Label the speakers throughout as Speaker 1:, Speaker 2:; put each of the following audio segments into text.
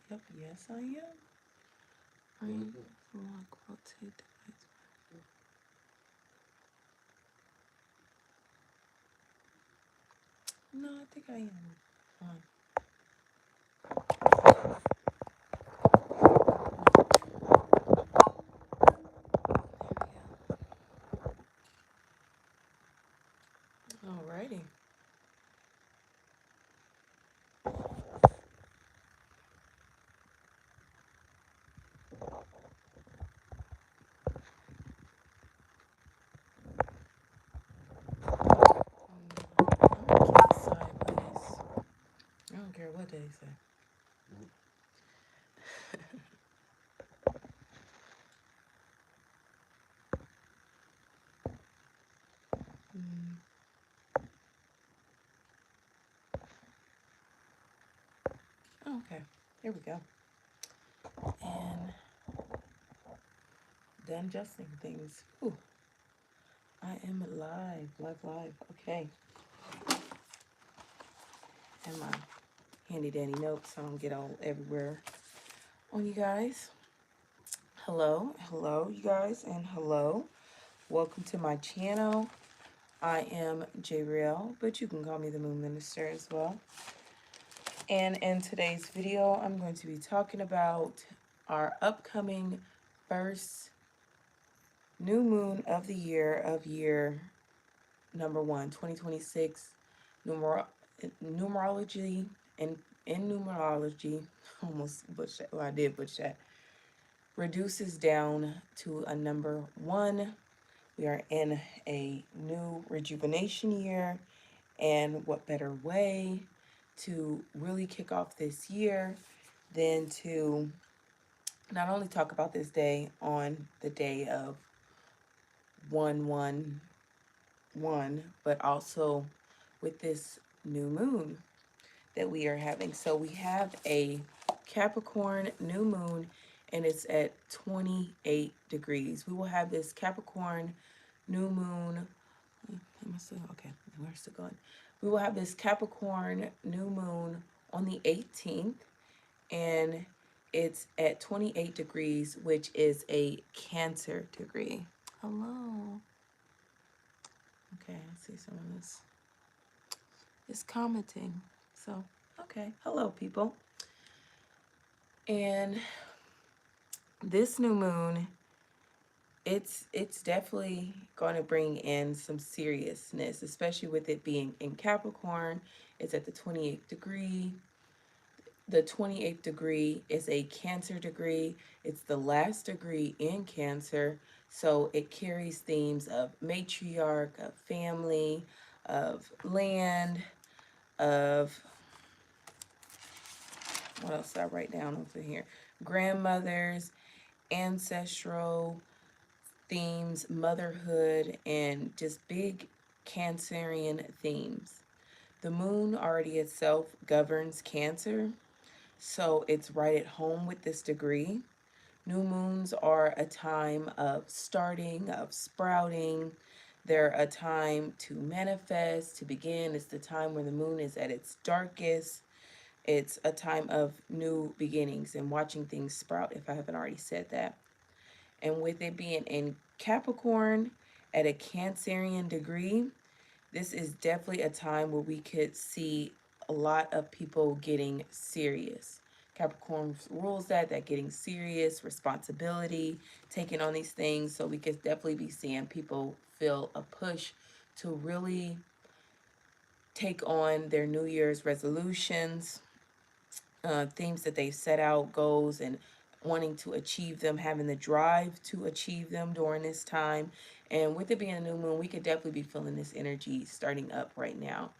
Speaker 1: Yep, yes I am. I am like rotate the lights. No, I think I am. Fine. Alrighty. I'm gonna keep it sideways. I don't care what they say. Mm, okay, here we go. And done adjusting things. Ooh, I am live, live, live. Okay. And my handy dandy notes so I don't get all everywhere on you guys. Hello, hello, you guys, and hello. Welcome to my channel. I am Jariel, but you can call me the Moon Minister as well. And in today's video, I'm going to be talking about our upcoming first new moon of the year number 1, 2026, numerology, and in numerology, almost butchered that, well, I did butcher that, reduces down to a number 1. We are in a new rejuvenation year, and what better way to really kick off this year than to not only talk about this day on the day of 111, but also with this new moon that we are having. So we have a Capricorn new moon, and it's at 28 degrees. We will have this Capricorn new moon. Am I still okay? We're still going. We will have this Capricorn new moon on the 18th, and it's at 28 degrees, which is a Cancer degree. Hello. Okay, I see some of this is commenting. So, okay. Hello, people. And this new moon, it's definitely going to bring in some seriousness, especially with it being in Capricorn. It's at the 28th degree. The 28th degree is a Cancer degree. It's the last degree in Cancer. So it carries themes of matriarch, of family, of land, of what else did I write down over here? Grandmothers, ancestral themes, motherhood, and just big Cancerian themes. The moon already itself governs Cancer, so it's right at home with this degree. New moons are a time of starting, of sprouting. They're a time to manifest, to begin. It's the time where the moon is at its darkest. It's a time of new beginnings and watching things sprout, if I haven't already said that. And with it being in Capricorn at a Cancerian degree, this is definitely a time where we could see a lot of people getting serious. Capricorn rules that getting serious, responsibility, taking on these things. So we could definitely be seeing people feel a push to really take on their New Year's resolutions, themes that they set out, goals, and wanting to achieve them, having the drive to achieve them during this time. And with it being a new moon, we could definitely be feeling this energy starting up right now.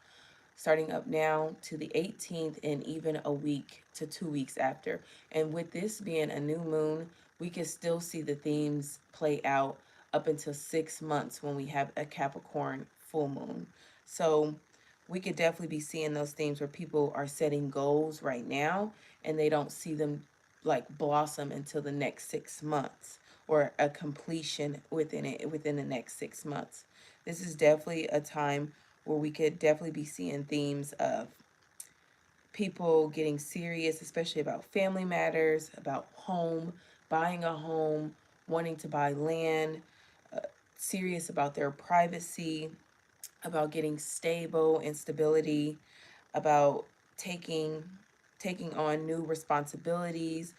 Speaker 1: Starting up now to the 18th, and even a week to 2 weeks after. And with this being a new moon, we can still see the themes play out up until 6 months when we have a Capricorn full moon. So we could definitely be seeing those themes where people are setting goals right now and they don't see them like blossom until the next 6 months, or a completion within the next 6 months. This is definitely a time where we could definitely be seeing themes of people getting serious, especially about family matters, about home, buying a home, wanting to buy land, uh, serious about their privacy, about getting stable and stability, about taking taking on new responsibilities.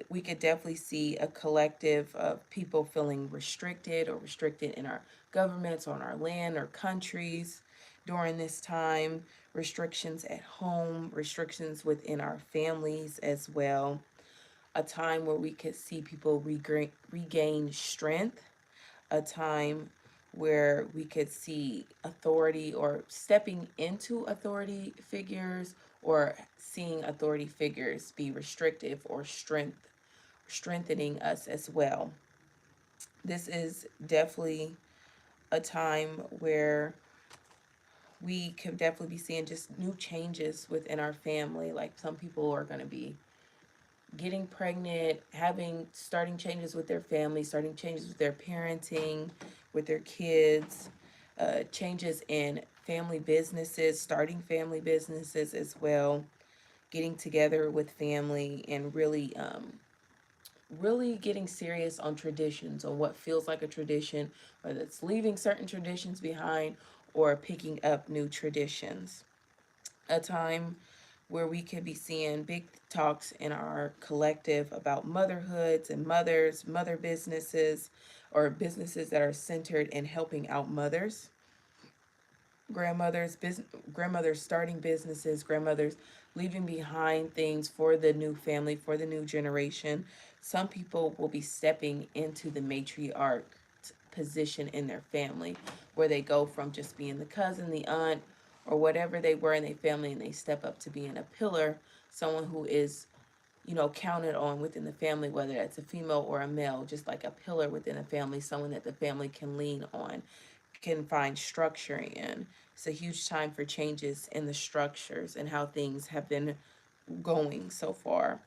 Speaker 1: We could definitely see a collective of people feeling restricted or restricted in our governments, on our land or countries during this time, restrictions at home, restrictions within our families as well. A time where we could see people regain strength, a time where we could see authority or stepping into authority figures, or seeing authority figures be restrictive or strengthening us as well. This is definitely a time where we could definitely be seeing just new changes within our family. Like some people are going to be getting pregnant, having starting changes with their family, starting changes with their parenting, with their kids, changes in family businesses, starting family businesses as well, getting together with family, and really getting serious on traditions, on what feels like a tradition, whether it's leaving certain traditions behind or picking up new traditions. A time where we could be seeing big talks in our collective about motherhoods and mothers, mother businesses, or businesses that are centered in helping out mothers, grandmothers, grandmothers starting businesses, grandmothers leaving behind things for the new family, for the new generation. Some people will be stepping into the matriarch position in their family, where they go from just being the cousin, the aunt, or whatever they were in their family, and they step up to being a pillar, someone who is, counted on within the family, whether that's a female or a male, just like a pillar within a family, someone that the family can lean on, can find structure in. It's a huge time for changes in the structures and how things have been going so far.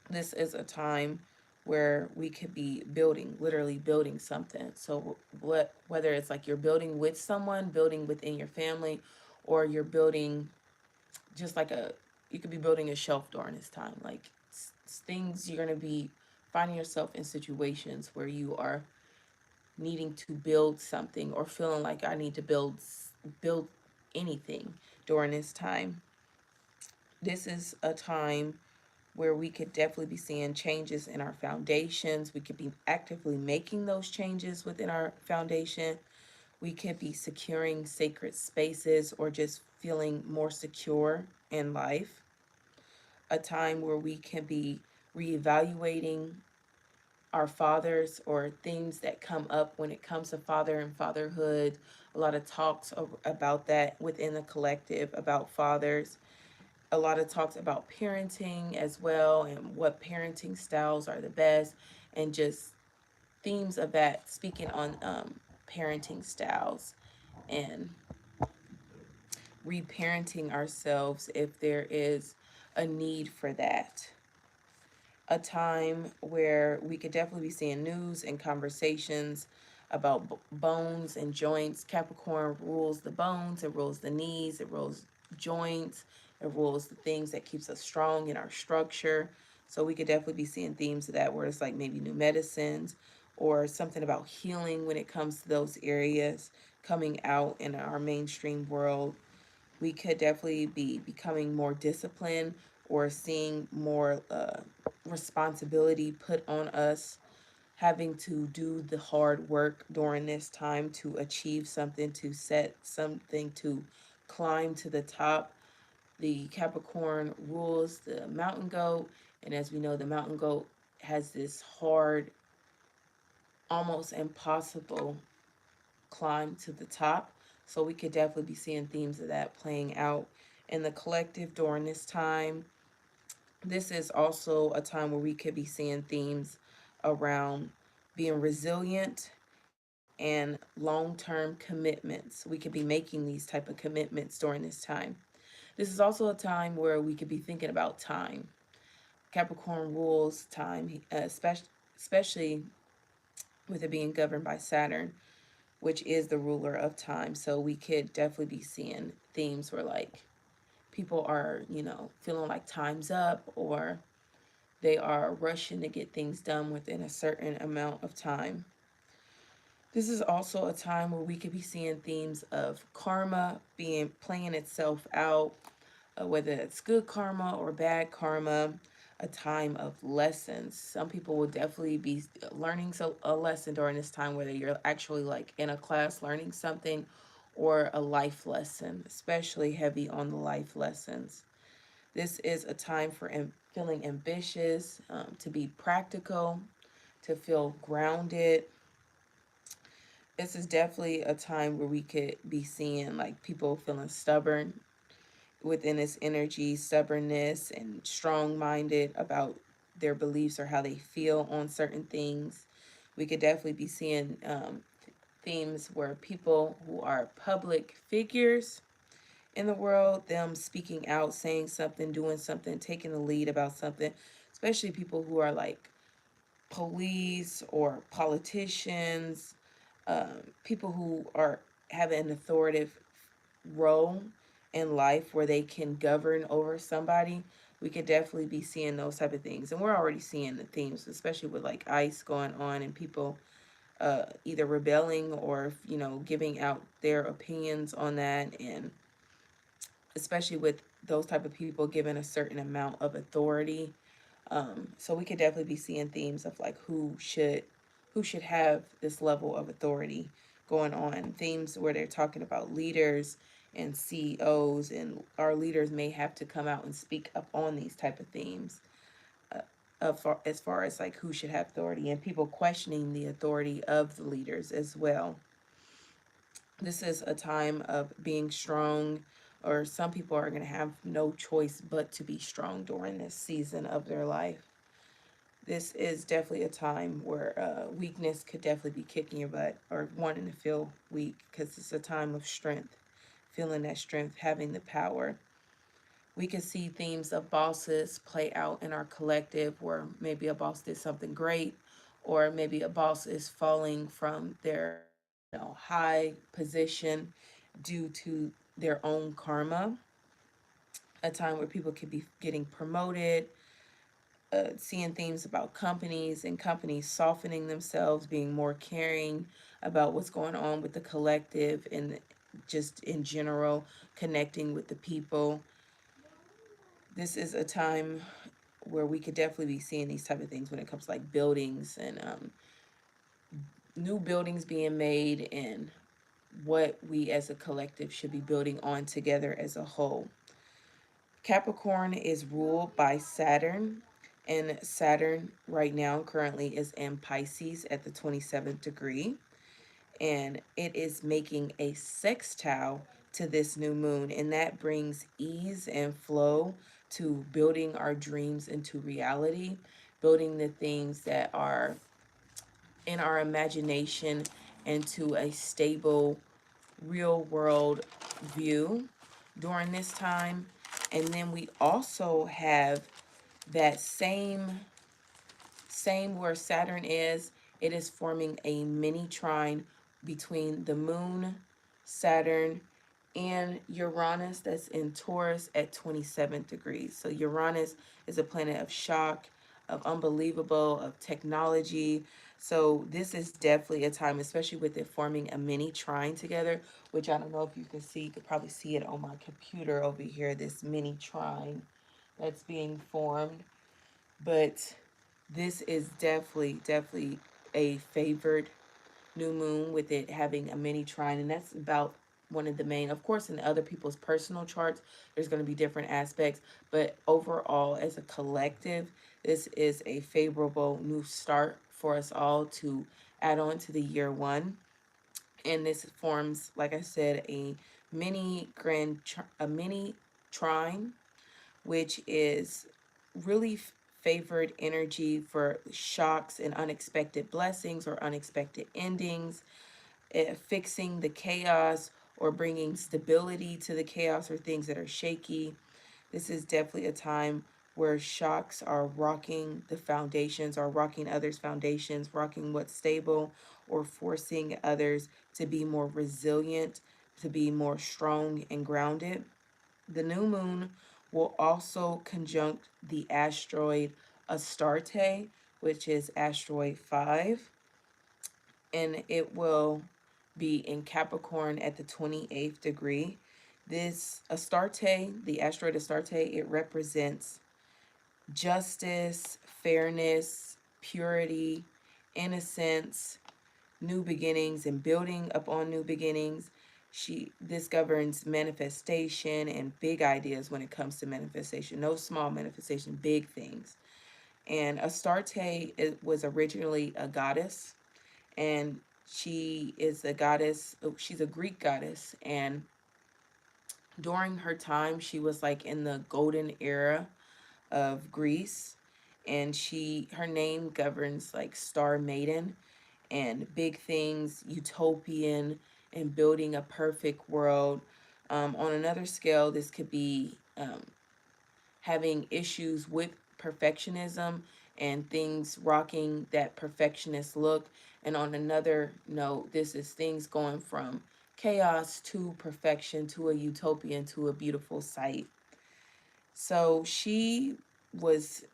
Speaker 1: This is a time where we could be building, literally building something. So whether it's like you're building with someone, building within your family, or you're building just like you could be building a shelf during this time. Like things you're going to be finding yourself in situations where you are needing to build something, or feeling like I need to build anything during this time. This is a time where we could definitely be seeing changes in our foundations. We could be actively making those changes within our foundation. We could be securing sacred spaces or just feeling more secure in life. A time where we can be reevaluating our fathers, or things that come up when it comes to father and fatherhood. A lot of talks about that within the collective, about fathers. A lot of talks about parenting as well, and what parenting styles are the best, and just themes of that, speaking on parenting styles and reparenting ourselves if there is a need for that. A time where we could definitely be seeing news and conversations about bones and joints. Capricorn rules the bones, it rules the knees, it rules joints, it rules the things that keeps us strong in our structure. So we could definitely be seeing themes of that, where it's like maybe new medicines or something about healing when it comes to those areas coming out in our mainstream world. We could definitely be becoming more disciplined, or seeing more responsibility put on us, having to do the hard work during this time to achieve something, to set something, to climb to the top. The Capricorn rules the mountain goat, and as we know, the mountain goat has this hard, almost impossible climb to the top. So we could definitely be seeing themes of that playing out in the collective during this time. This is also a time where we could be seeing themes around being resilient and long-term commitments. We could be making these type of commitments during this time. This is also a time where we could be thinking about time. Capricorn rules time, especially with it being governed by Saturn, which is the ruler of time. So we could definitely be seeing themes where like People are, you know, feeling like time's up, or they are rushing to get things done within a certain amount of time. This is also a time where we could be seeing themes of karma being playing itself out, whether it's good karma or bad karma, a time of lessons. Some people will definitely be learning a lesson during this time, whether you're actually like in a class learning something or a life lesson, especially heavy on the life lessons. This is a time for feeling ambitious, to be practical, to feel grounded. This is definitely a time where we could be seeing like people feeling stubborn within this energy, stubbornness, and strong minded about their beliefs or how they feel on certain things. We could definitely be seeing themes where people who are public figures in the world, them speaking out, saying something, doing something, taking the lead about something, especially people who are like police or politicians, people who are have an authoritative role in life where they can govern over somebody. We could definitely be seeing those type of things, and we're already seeing the themes, especially with like ICE going on and people either rebelling or, you know, giving out their opinions on that, and especially with those type of people given a certain amount of authority. So we could definitely be seeing themes of like who should have this level of authority going on. Themes where they're talking about leaders and CEOs, and our leaders may have to come out and speak up on these type of themes. As far as like who should have authority, and people questioning the authority of the leaders as well. This is a time of being strong, or some people are going to have no choice but to be strong during this season of their life. This is definitely a time where weakness could definitely be kicking your butt or wanting to feel weak, because it's a time of strength, feeling that strength, having the power. We can see themes of bosses play out in our collective, where maybe a boss did something great, or maybe a boss is falling from their, you know, high position due to their own karma. A time where people could be getting promoted, seeing themes about companies and companies softening themselves, being more caring about what's going on with the collective and just in general, connecting with the people. This is a time where we could definitely be seeing these type of things when it comes to like buildings and new buildings being made, and what we as a collective should be building on together as a whole. Capricorn is ruled by Saturn, and Saturn right now currently is in Pisces at the 27th degree, and it is making a sextile to this new moon, and that brings ease and flow to building our dreams into reality, building the things that are in our imagination into a stable real world view during this time. And then we also have that same where Saturn is, it is forming a mini trine between the moon, Saturn, and Uranus that's in Taurus at 27 degrees. So Uranus is a planet of shock, of unbelievable, of technology. So this is definitely a time, especially with it forming a mini trine together, which I don't know if you can see. You could probably see it on my computer over here, this mini trine that's being formed. But this is definitely a favored new moon, with it having a mini trine, and that's about one of the main. Of course, in other people's personal charts, there's going to be different aspects, but overall, as a collective, this is a favorable new start for us all to add on to the year one. And this forms, like I said, a mini trine, which is really favored energy for shocks and unexpected blessings or unexpected endings, fixing the chaos or bringing stability to the chaos or things that are shaky. This is definitely a time where shocks are rocking the foundations, or rocking others' foundations, rocking what's stable, or forcing others to be more resilient, to be more strong and grounded. The new moon will also conjunct the asteroid Astarte, which is asteroid 5, and it will be in Capricorn at the 28th degree. This Astarte, the asteroid Astarte, it represents justice, fairness, purity, innocence, new beginnings, and building upon new beginnings. This governs manifestation and big ideas when it comes to manifestation. No small manifestation, big things. And Astarte, it was originally a goddess, and she is a goddess. She's a Greek goddess, and during her time, she was like in the golden era of Greece, and her name governs like Star Maiden and big things, utopian, and building a perfect world. On another scale, this could be having issues with perfectionism and things rocking that perfectionist look. And on another note, this is things going from chaos to perfection to a utopian to a beautiful sight. So she was,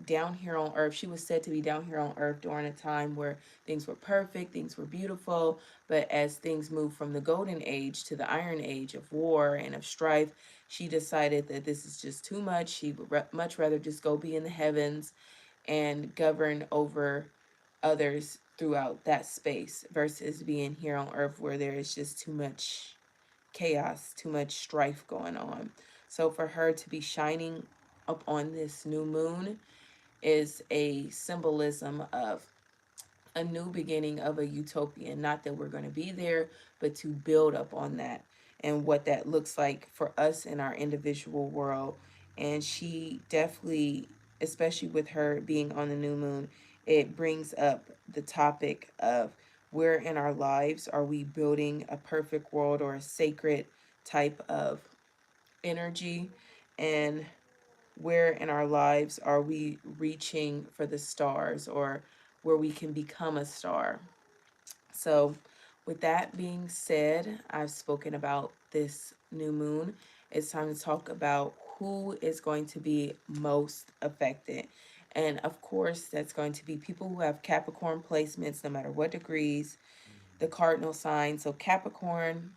Speaker 1: down here on earth. She was said to be down here on earth during a time where things were perfect, things were beautiful. But as things moved from the golden age to the iron age of war and of strife, she decided that this is just too much. She would much rather just go be in the heavens and govern over others throughout that space versus being here on earth where there is just too much chaos, too much strife going on. So for her to be shining up on this new moon is a symbolism of a new beginning of a utopian. Not that we're going to be there, but to build up on that and what that looks like for us in our individual world. And she definitely, especially with her being on the new moon, it brings up the topic of where in our lives are we building a perfect world or a sacred type of energy, and where in our lives are we reaching for the stars or where we can become a star. So, with that being said, I've spoken about this new moon. It's time to talk about who is going to be most affected. And of course, that's going to be people who have Capricorn placements, no matter what degrees, the cardinal sign. So, Capricorn,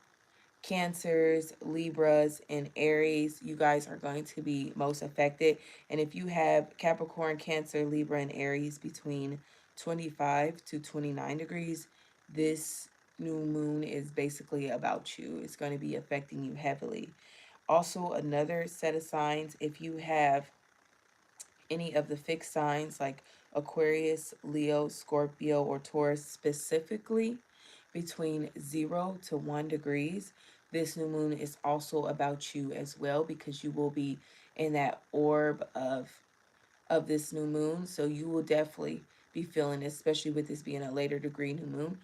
Speaker 1: Cancers, Libras, and Aries, you guys are going to be most affected. And if you have Capricorn, Cancer, Libra, and Aries between 25 to 29 degrees, this new moon is basically about you. It's going to be affecting you heavily. Also, another set of signs, if you have any of the fixed signs like Aquarius, Leo, Scorpio, or Taurus specifically between 0 to 1 degrees, this new moon is also about you as well because you will be in that orb of this new moon. So you will definitely be feeling, especially with this being a later degree new moon,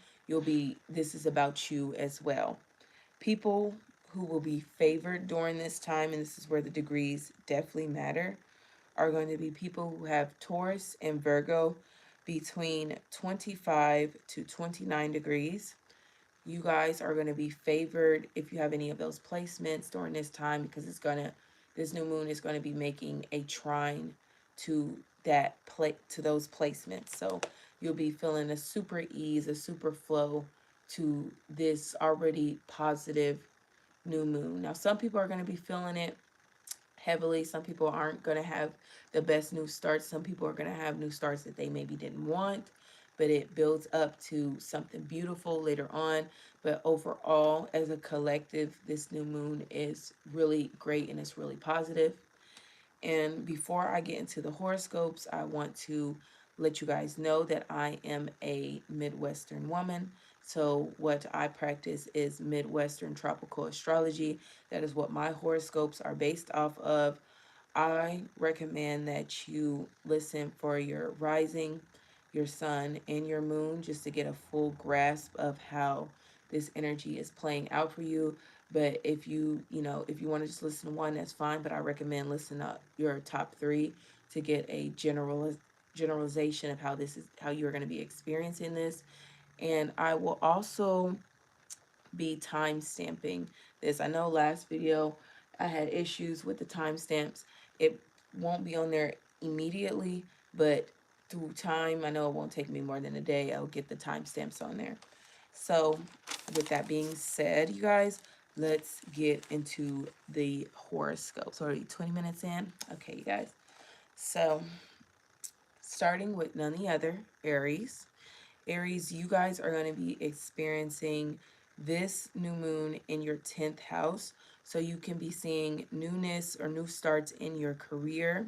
Speaker 1: this is about you as well. People who will be favored during this time, and this is where the degrees definitely matter, are going to be people who have Taurus and Virgo between 25 to 29 degrees. You guys are going to be favored if you have any of those placements during this time because this new moon is going to be making a trine to to those placements. So you'll be feeling a super ease, a super flow to this already positive new moon. Now some people are going to be feeling it heavily. Some people aren't going to have the best new starts. Some people are going to have new starts that they maybe didn't want, but it builds up to something beautiful later on. But overall, as a collective, this new moon is really great and it's really positive. And before I get into the horoscopes, I want to let you guys know that I am a Midwestern woman. So, what I practice is Midwestern tropical astrology. That is what my horoscopes are based off of. I recommend that you listen for your rising, your sun, and your moon just to get a full grasp of how this energy is playing out for you. But if you want to just listen to one, that's fine. But I recommend listen to your top three to get a generalization of how you're going to be experiencing this. And I will also be time stamping this. I know last video I had issues with the timestamps. It won't be on there immediately, but through time, I know it won't take me more than a day. I'll get the timestamps on there. So, with that being said, you guys, let's get into the horoscopes. Already 20 minutes in. Okay, you guys. So, starting with none other, Aries. Aries, you guys are going to be experiencing this new moon in your 10th house. So you can be seeing newness or new starts in your career.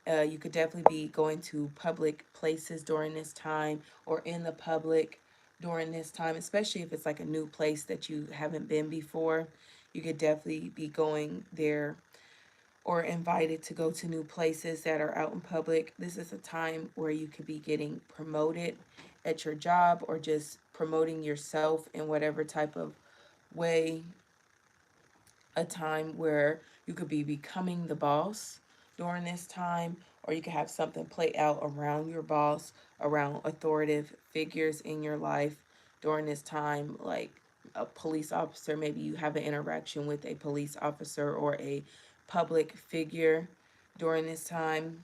Speaker 1: You could definitely be going to public places during this time or in the public during this time, especially if it's like a new place that you haven't been before. You could definitely be going there or invited to go to new places that are out in public. This is a time where you could be getting promoted at your job or just promoting yourself in whatever type of way. A time where you could be becoming the boss during this time, or you could have something play out around your boss, around authoritative figures in your life during this time, like a police officer. Maybe you have an interaction with a police officer or a public figure during this time,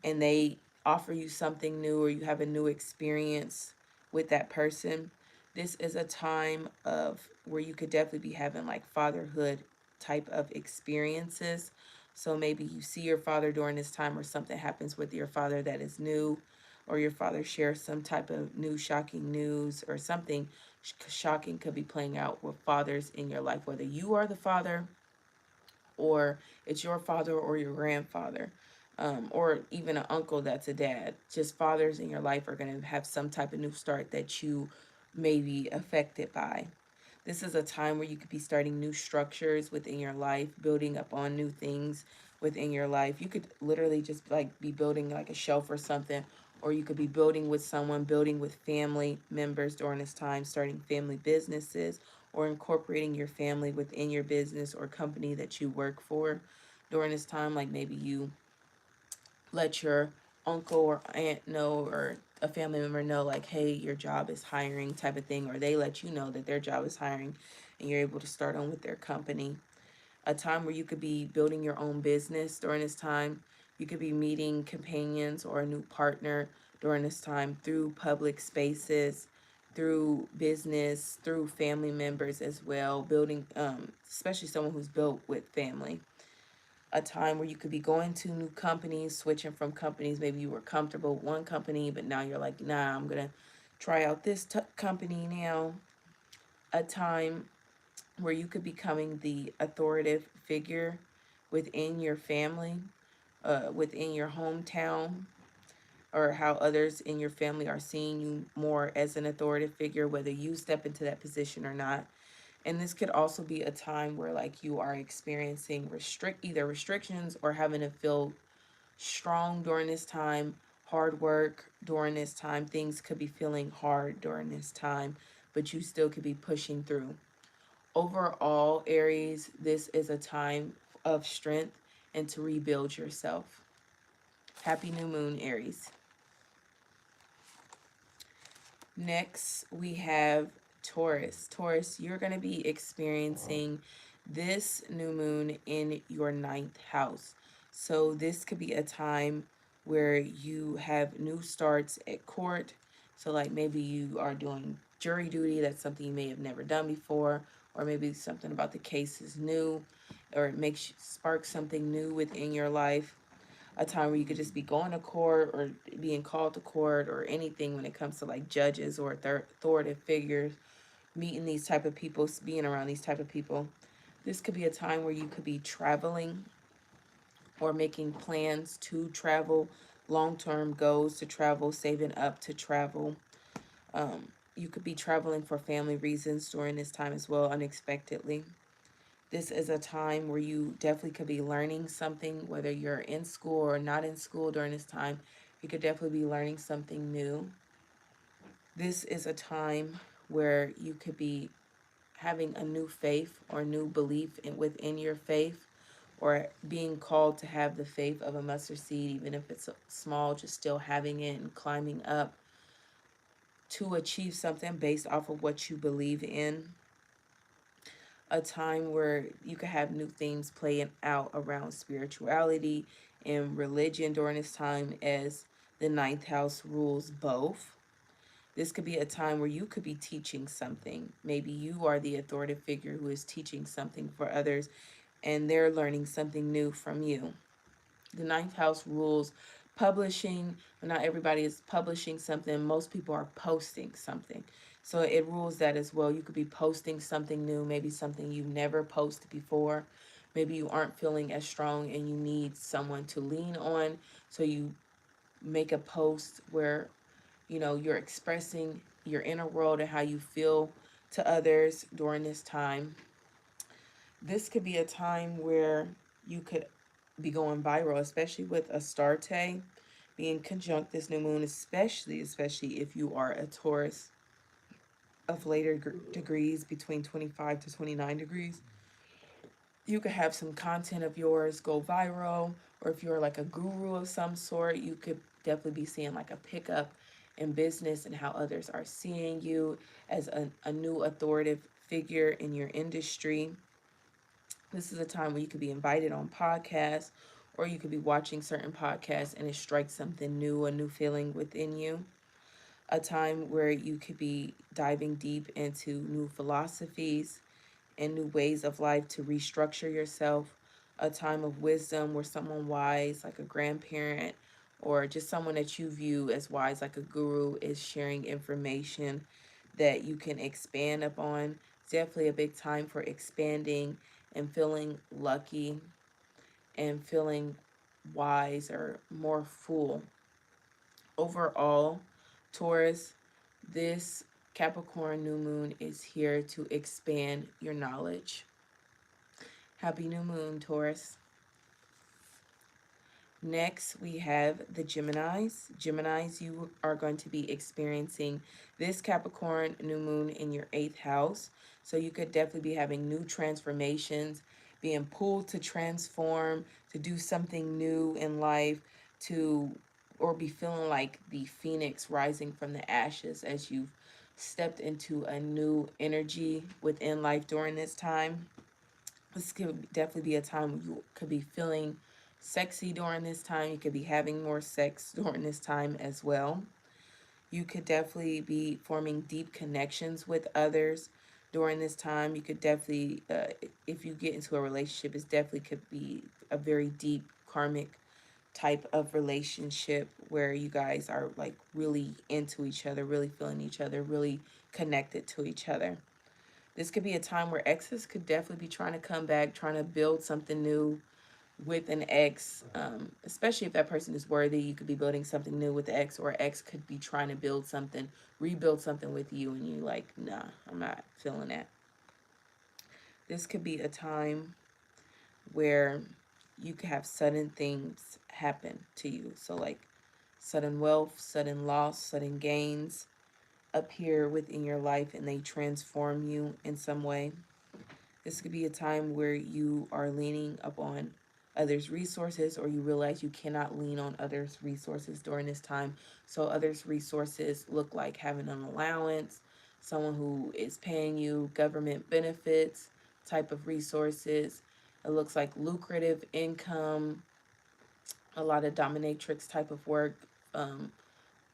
Speaker 1: and they offer you something new or you have a new experience with that person. This is a time of where you could definitely be having like fatherhood type of experiences. So maybe you see your father during this time, or something happens with your father that is new, or your father shares some type of new shocking news, or something shocking could be playing out with fathers in your life, whether you are the father or it's your father or your grandfather, or even an uncle that's a dad. Just fathers in your life are going to have some type of new start that you may be affected by. This is a time where you could be starting new structures within your life, building up on new things within your life. You could literally just like be building like a shelf or something, or you could be building with someone, building with family members during this time, starting family businesses, or incorporating your family within your business or company that you work for during this time. Like maybe you let your uncle or aunt know, or a family member know, like, hey, your job is hiring type of thing, or they let you know that their job is hiring and you're able to start on with their company. A time where you could be building your own business during this time. You could be meeting companions or a new partner during this time through public spaces, through business, through family members as well, building, especially someone who's built with family. A time where you could be going to new companies, switching from companies. Maybe you were comfortable with one company, but now you're like, nah, I'm going to try out this company now. A time where you could be becoming the authoritative figure within your family, within your hometown, or how others in your family are seeing you more as an authoritative figure, whether you step into that position or not. And this could also be a time where like you are experiencing either restrictions or having to feel strong during this time, hard work during this time. Things could be feeling hard during this time, but you still could be pushing through. Overall, Aries, this is a time of strength and to rebuild yourself. Happy new moon, Aries. Next, we have Taurus. Taurus, you're going to be experiencing this new moon in your ninth house. So, this could be a time where you have new starts at court. So, like maybe you are doing jury duty. That's something you may have never done before. Or maybe something about the case is new, or it makes spark something new within your life. A time where you could just be going to court or being called to court or anything when it comes to like judges or authoritative figures, meeting these type of people, being around these type of people. This could be a time where you could be traveling or making plans to travel, long-term goals to travel, saving up to travel. You could be traveling for family reasons during this time as well, unexpectedly. This is a time where you definitely could be learning something, whether you're in school or not in school during this time. You could definitely be learning something new. This is a time where you could be having a new faith or new belief within your faith, or being called to have the faith of a mustard seed, even if it's small, just still having it and climbing up to achieve something based off of what you believe in. a time where you could have new things playing out around spirituality and religion during this time, as the ninth house rules both. This could be a time where you could be teaching something. Maybe you are the authoritative figure who is teaching something for others, and they're learning something new from you. The ninth house rules publishing, but not everybody is publishing something. Most people are posting something. So it rules that as well. You could be posting something new, maybe something you've never posted before. Maybe you aren't feeling as strong and you need someone to lean on. So you make a post where, you're expressing your inner world and how you feel to others during this time. This could be a time where you could be going viral, especially with Astarte being conjunct this new moon, especially if you are a Taurus of later degrees between 25 to 29 degrees. You could have some content of yours go viral, or if you're like a guru of some sort, you could definitely be seeing like a pickup in business and how others are seeing you as a new authoritative figure in your industry. This is a time where you could be invited on podcasts, or you could be watching certain podcasts and it strikes something new, a new feeling within you. A time where you could be diving deep into new philosophies and new ways of life to restructure yourself. A time of wisdom where someone wise, like a grandparent, or just someone that you view as wise, like a guru, is sharing information that you can expand upon. It's definitely a big time for expanding and feeling lucky and feeling wise or more full. Overall, Taurus, this Capricorn new moon is here to expand your knowledge. Happy new moon, Taurus. Next, we have the Geminis. Geminis, you are going to be experiencing this Capricorn new moon in your 8th house. So you could definitely be having new transformations, being pulled to transform, to do something new in life, to or be feeling like the phoenix rising from the ashes as you've stepped into a new energy within life during this time. This could definitely be a time where you could be feeling sexy during this time. You could be having more sex during this time as well. You could definitely be forming deep connections with others during this time. You could definitely, if you get into a relationship, it definitely could be a very deep karmic type of relationship where you guys are like really into each other, really feeling each other, really connected to each other. This could be a time where exes could definitely be trying to come back, trying to build something new with an ex, especially if that person is worthy. You could be building something new with the ex, or ex could be trying to build something, rebuild something with you, and you like, nah, I'm not feeling that. This could be a time where you could have sudden things happen to you. So, like sudden wealth, sudden loss, sudden gains appear within your life and they transform you in some way. This could be a time where you are leaning upon others' resources, or you realize you cannot lean on others' resources during this time. So, others' resources look like having an allowance, someone who is paying you government benefits type of resources. It looks like lucrative income, a lot of dominatrix type of work,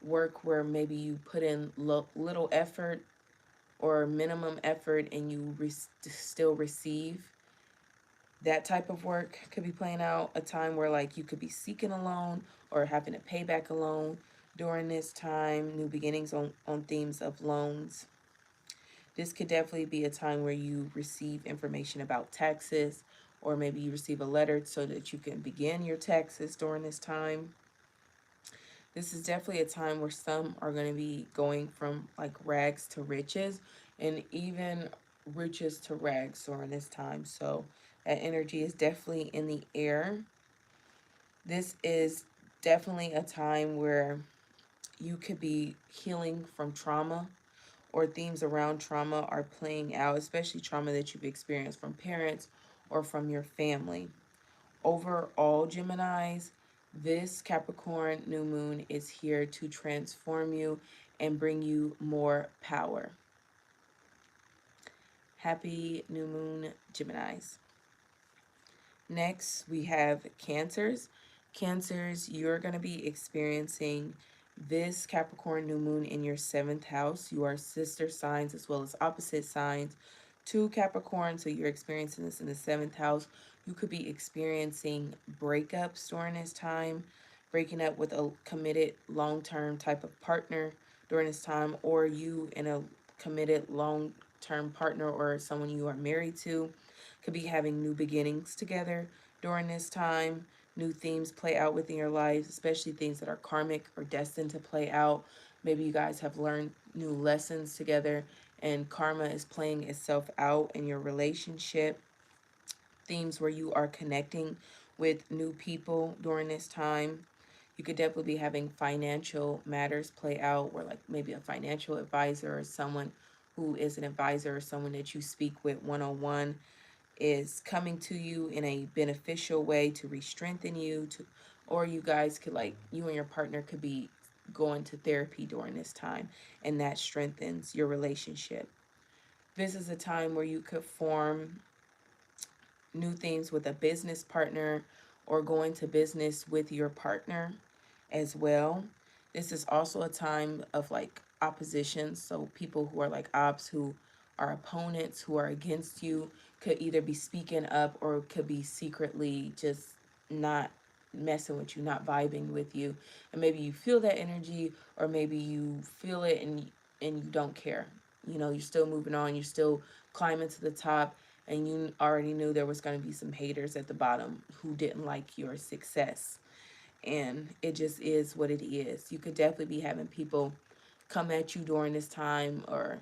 Speaker 1: work where maybe you put in little effort or minimum effort and you still receive. That type of work could be playing out. A time where like you could be seeking a loan or having to pay back a loan during this time. New beginnings on themes of loans. This could definitely be a time where you receive information about taxes, or maybe you receive a letter so that you can begin your taxes during this time. This is definitely a time where some are going to be going from like rags to riches, and even riches to rags during this time. So that energy is definitely in the air. This is definitely a time where you could be healing from trauma, or themes around trauma are playing out, especially trauma that you've experienced from parents or from your family. Overall, Geminis, this Capricorn new moon is here to transform you and bring you more power. Happy new moon, Geminis. Next, we have Cancers. Cancers, you're going to be experiencing this Capricorn new moon in your seventh house. You are sister signs as well as opposite signs to Capricorn, so you're experiencing this in the seventh house. You could be experiencing breakups during this time, breaking up with a committed long term type of partner during this time, or you in a committed long term partner or someone you are married to could be having new beginnings together during this time. New themes play out within your lives, especially things that are karmic or destined to play out. Maybe you guys have learned new lessons together and karma is playing itself out in your relationship. Themes where you are connecting with new people during this time. You could definitely be having financial matters play out where like maybe a financial advisor or someone who is an advisor or someone that you speak with one-on-one is coming to you in a beneficial way to re-strengthen you to, or you guys could like you and your partner could be going to therapy during this time and that strengthens your relationship. This is a time where you could form new things with a business partner or going to business with your partner as well. This is also a time of like opposition. So people who are like ops, who are opponents, who are against you, could either be speaking up or could be secretly just not messing with you, not vibing with you. And maybe you feel that energy or maybe you feel it and you don't care. You know, you're still moving on, you're still climbing to the top and you already knew there was going to be some haters at the bottom who didn't like your success. And it just is what it is. You could definitely be having people come at you during this time or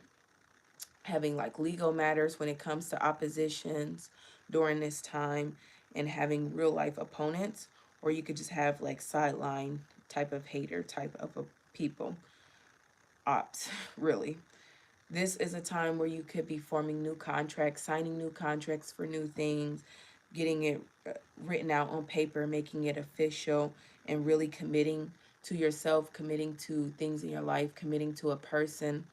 Speaker 1: having like legal matters when it comes to oppositions during this time and having real life opponents, or you could just have like sideline type of hater type of a people ops really. This is a time where you could be forming new contracts, signing new contracts for new things, getting it written out on paper, making it official, and really committing to yourself, committing to things in your life, committing to a person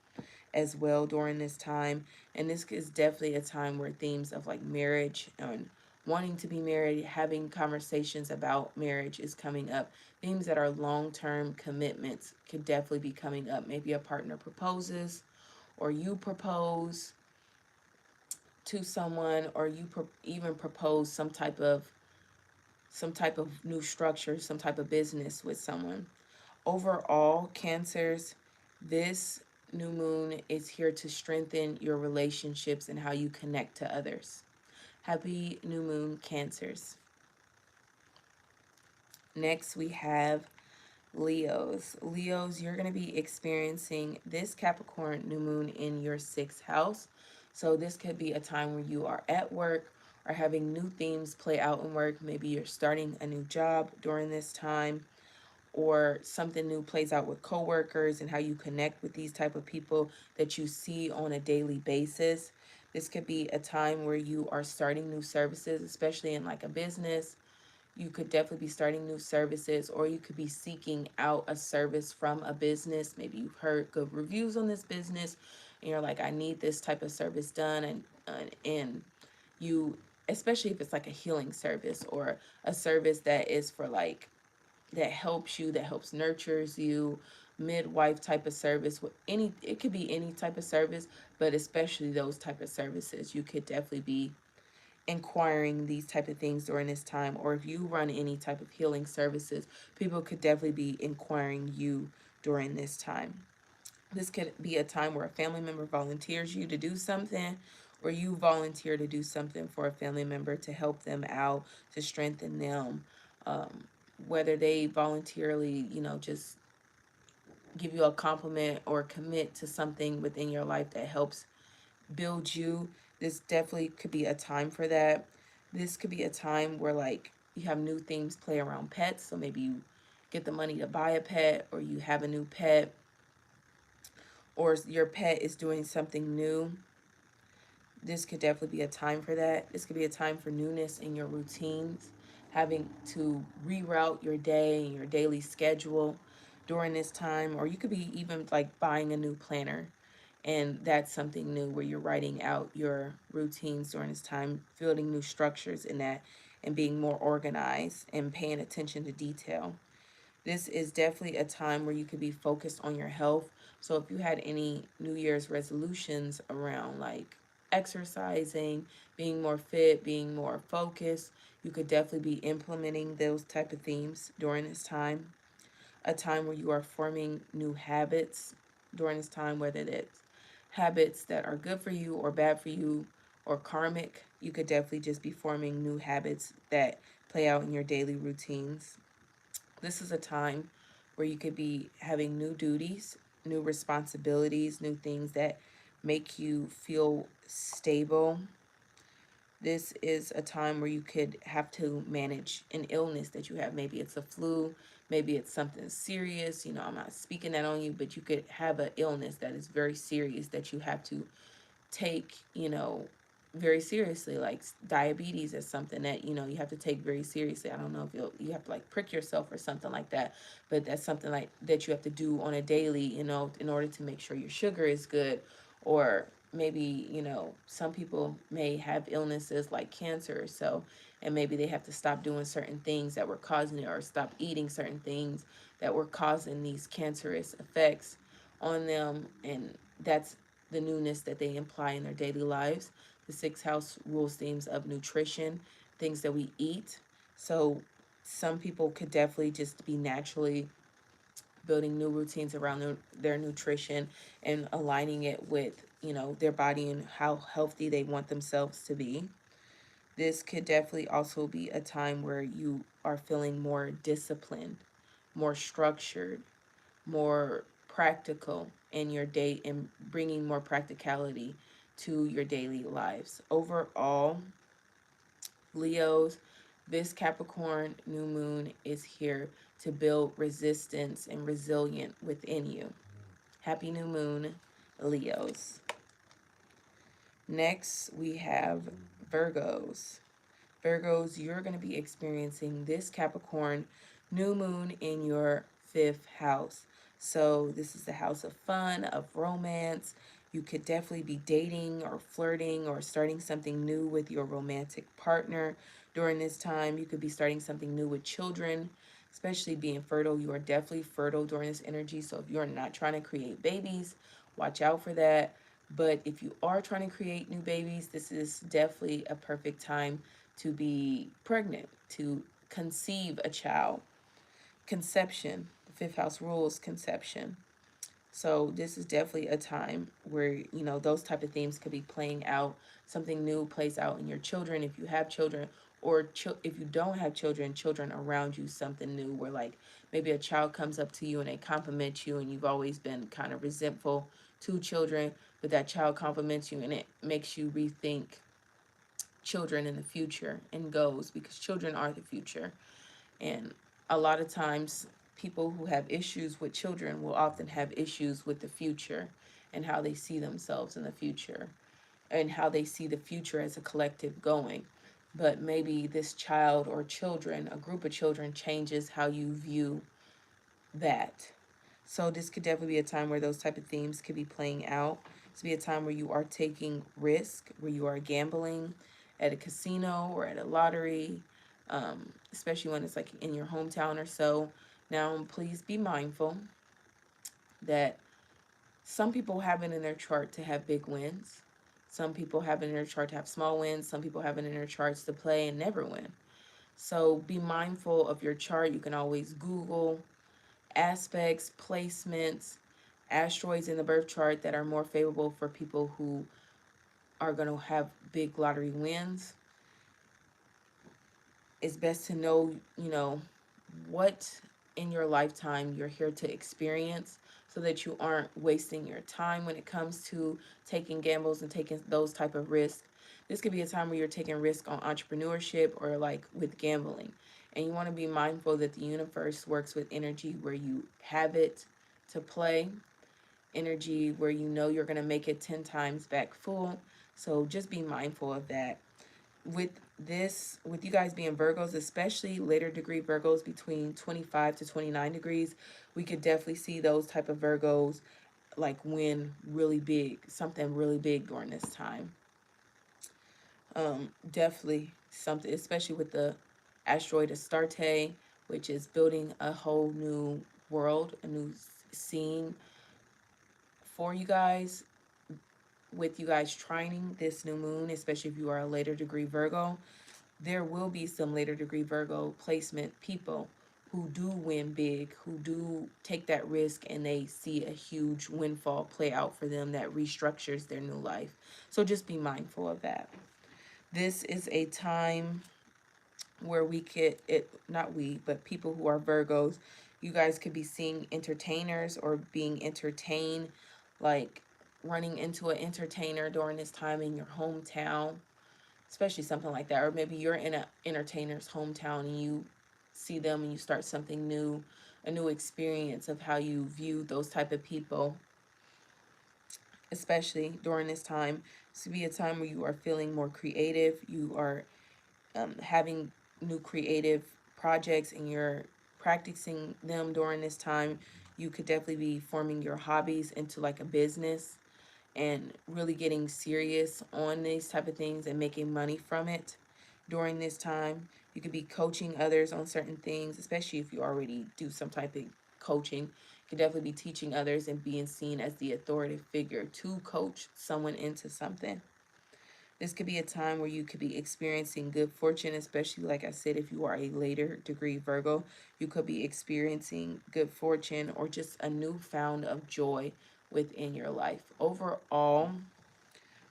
Speaker 1: as well during this time. And this is definitely a time where themes of like marriage and wanting to be married, having conversations about marriage is coming up. Themes that are long term commitments could definitely be coming up. Maybe a partner proposes or you propose to someone or you even propose some type of new structure, some type of business with someone. Overall, Cancers, this new moon is here to strengthen your relationships and how you connect to others. Happy new moon, Cancers. Next, we have Leos. Leos, you're going to be experiencing this Capricorn new moon in your sixth house. So, this could be a time where you are at work or having new themes play out in work. Maybe you're starting a new job during this time, or something new plays out with coworkers and how you connect with these type of people that you see on a daily basis. This could be a time where you are starting new services, especially in like a business. You could definitely be starting new services, or you could be seeking out a service from a business. Maybe you've heard good reviews on this business and you're like, I need this type of service done. And you, especially if it's like a healing service or a service that is for like that helps you, that helps nurtures you, midwife type of service, with any, it could be any type of service, but especially those type of services. You could definitely be inquiring these type of things during this time, or if you run any type of healing services, people could definitely be inquiring you during this time. This could be a time where a family member volunteers you to do something, or you volunteer to do something for a family member to help them out, to strengthen them. Whether they voluntarily, just give you a compliment or commit to something within your life that helps build you, this definitely could be a time for that. This could be a time where like you have new things play around pets. So maybe you get the money to buy a pet, or you have a new pet, or your pet is doing something new. This could definitely be a time for that. This could be a time for newness in your routines, having to reroute your day and your daily schedule during this time. Or you could be even like buying a new planner And that's something new where you're writing out your routines during this time, building new structures in that, and being more organized and paying attention to detail. This is definitely a time where you could be focused on your health. So if you had any New Year's resolutions around like exercising, being more fit, being more focused, you could definitely be implementing those type of themes during this time. A time where you are forming new habits during this time, whether that's habits that are good for you or bad for you or karmic. You could definitely just be forming new habits that play out in your daily routines. This is a time where you could be having new duties, new responsibilities, new things that make you feel stable. This is a time where you could have to manage an illness that you have. Maybe it's a flu, maybe it's something serious. You know, I'm not speaking that on you, but you could have an illness that is very serious that you have to take, very seriously. Like diabetes is something that, you have to take very seriously. I don't know if you have to like prick yourself or something like that, but that's something like that you have to do on a daily, in order to make sure your sugar is good. Or maybe, some people may have illnesses like cancer or so, and maybe they have to stop doing certain things that were causing it, or stop eating certain things that were causing these cancerous effects on them. And that's the newness that they imply in their daily lives. The sixth house rules themes of nutrition, things that we eat. So some people could definitely just be naturally building new routines around their nutrition and aligning it with, their body and how healthy they want themselves to be. This could definitely also be a time where you are feeling more disciplined, more structured, more practical in your day, and bringing more practicality to your daily lives. Overall, Leos, this Capricorn new moon is here to build resistance and resilience within you. Happy new moon, Leos. Next, we have Virgos. Virgos, you're going to be experiencing this Capricorn new moon in your fifth house. So, this is the house of fun, of romance. You could definitely be dating or flirting or starting something new with your romantic partner during this time. You could be starting something new with children, especially being fertile. You are definitely fertile during this energy. So, if you're not trying to create babies, watch out for that. But if you are trying to create new babies, this is definitely a perfect time to be pregnant, to conceive a child. Conception, the fifth house rules conception. So this is definitely a time where, those type of themes could be playing out. Something new plays out in your children if you have children, or if you don't have children, children around you, something new where like maybe a child comes up to you and they compliment you, and you've always been kind of resentful to children, but that child compliments you and it makes you rethink children in the future and goals, because children are the future. And a lot of times, people who have issues with children will often have issues with the future and how they see themselves in the future and how they see the future as a collective going. But maybe this child or children, a group of children, changes how you view that. So this could definitely be a time where those type of themes could be playing out. This could be a time where you are taking risk, where you are gambling at a casino or at a lottery, especially when it's like in your hometown or so. Now, please be mindful that some people have it in their chart to have big wins. Some people have it in their chart to have small wins. Some people have it in their charts to play and never win. So be mindful of your chart. You can always Google aspects, placements, asteroids in the birth chart that are more favorable for people who are going to have big lottery wins. It's best to know, what in your lifetime you're here to experience, so that you aren't wasting your time when it comes to taking gambles and taking those type of risks. This could be a time where you're taking risk on entrepreneurship or like with gambling. And you want to be mindful that the universe works with energy where you have it to play, energy where you know you're going to make it 10 times back full. So just be mindful of that. With you guys being Virgos, especially later degree Virgos between 25 to 29 degrees, we could definitely see those type of Virgos like win really big, something really big during this time. Definitely something, especially with the asteroid Astarte, which is building a whole new world, a new scene for you guys, with you guys trining this new moon, especially if you are a later degree Virgo. There will be some later degree Virgo placement people who do win big, who do take that risk, and they see a huge windfall play out for them that restructures their new life. So just be mindful of that. This is a time where we could, it not we, but people who are Virgos, you guys could be seeing entertainers or being entertained, like running into an entertainer during this time in your hometown, especially something like that. Or maybe you're in an entertainer's hometown and you see them and you start something new, a new experience of how you view those type of people, especially during this time. This would be a time where you are feeling more creative. You are having new creative projects and you're practicing them during this time. You could definitely be forming your hobbies into like a business and really getting serious on these type of things and making money from it during this time. You could be coaching others on certain things, especially if you already do some type of coaching. You could definitely be teaching others and being seen as the authoritative figure to coach someone into something. This could be a time where you could be experiencing good fortune, especially like I said, if you are a later degree Virgo, you could be experiencing good fortune or just a newfound of joy within your life. Overall,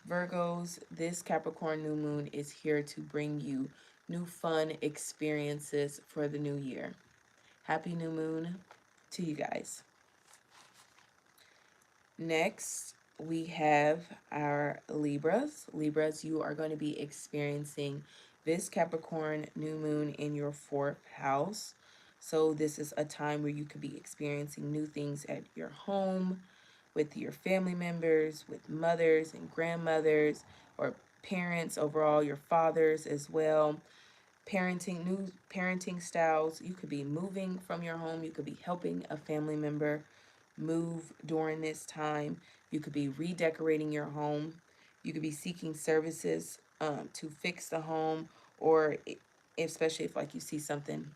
Speaker 1: Virgos, this Capricorn new moon is here to bring you new fun experiences for the new year. Happy new moon to you guys. Next, we have our Libras. Libras, you are going to be experiencing this Capricorn new moon in your fourth house. So this is a time where you could be experiencing new things at your home, with your family members, with mothers and grandmothers, or parents overall, your fathers as well. Parenting, new parenting styles. You could be moving from your home. You could be helping a family member move during this time. You could be redecorating your home. You could be seeking services to fix the home, or especially if like you see something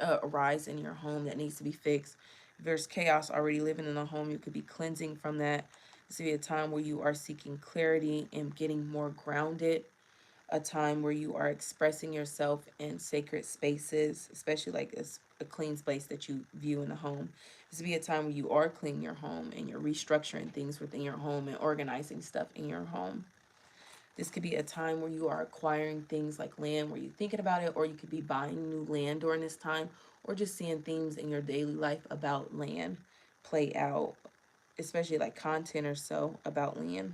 Speaker 1: arise in your home that needs to be fixed. If there's chaos already living in the home, you could be cleansing from that. This would be a time where you are seeking clarity and getting more grounded, a time where you are expressing yourself in sacred spaces, especially like a clean space that you view in the home. This would be a time where you are cleaning your home and you're restructuring things within your home and organizing stuff in your home. This could be a time where you are acquiring things like land where you're thinking about it, or you could be buying new land during this time, or just seeing themes in your daily life about land play out, especially like content or so about land.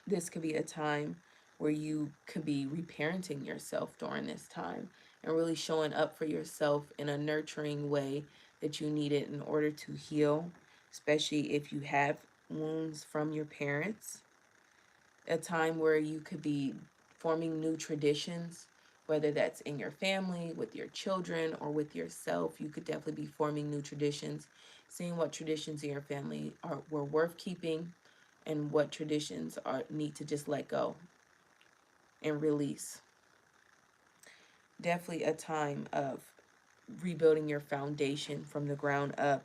Speaker 1: This could be a time where you could be reparenting yourself during this time and really showing up for yourself in a nurturing way that you need it in order to heal, especially if you have wounds from your parents. A time where you could be forming new traditions, whether that's in your family, with your children, or with yourself. You could definitely be forming new traditions, seeing what traditions in your family were worth keeping and what traditions are need to just let go and release. Definitely a time of rebuilding your foundation from the ground up.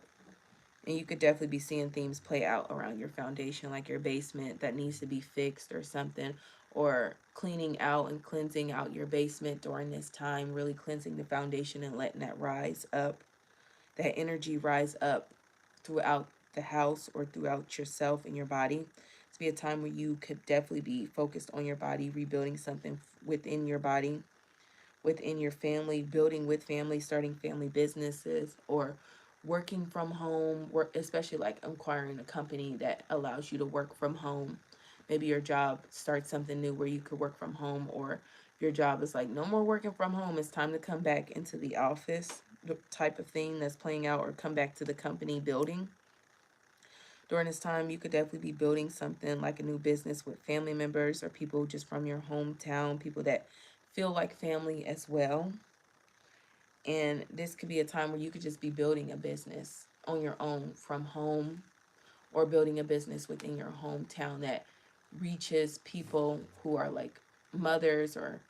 Speaker 1: And you could definitely be seeing themes play out around your foundation, like your basement that needs to be fixed or something, or cleaning out and cleansing out your basement during this time, really cleansing the foundation and letting that rise up, that energy rise up throughout the house or throughout yourself and your body. It's be a time where you could definitely be focused on your body, rebuilding something within your body, within your family, building with family, starting family businesses, or working from home, work, especially like acquiring a company that allows you to work from home. Maybe your job starts something new where you could work from home, or your job is like, no more working from home, it's time to come back into the office, the type of thing that's playing out, or come back to the company building. During this time, you could definitely be building something like a new business with family members or people just from your hometown, people that feel like family as well. And this could be a time where you could just be building a business on your own from home, or building a business within your hometown that reaches people who are like mothers or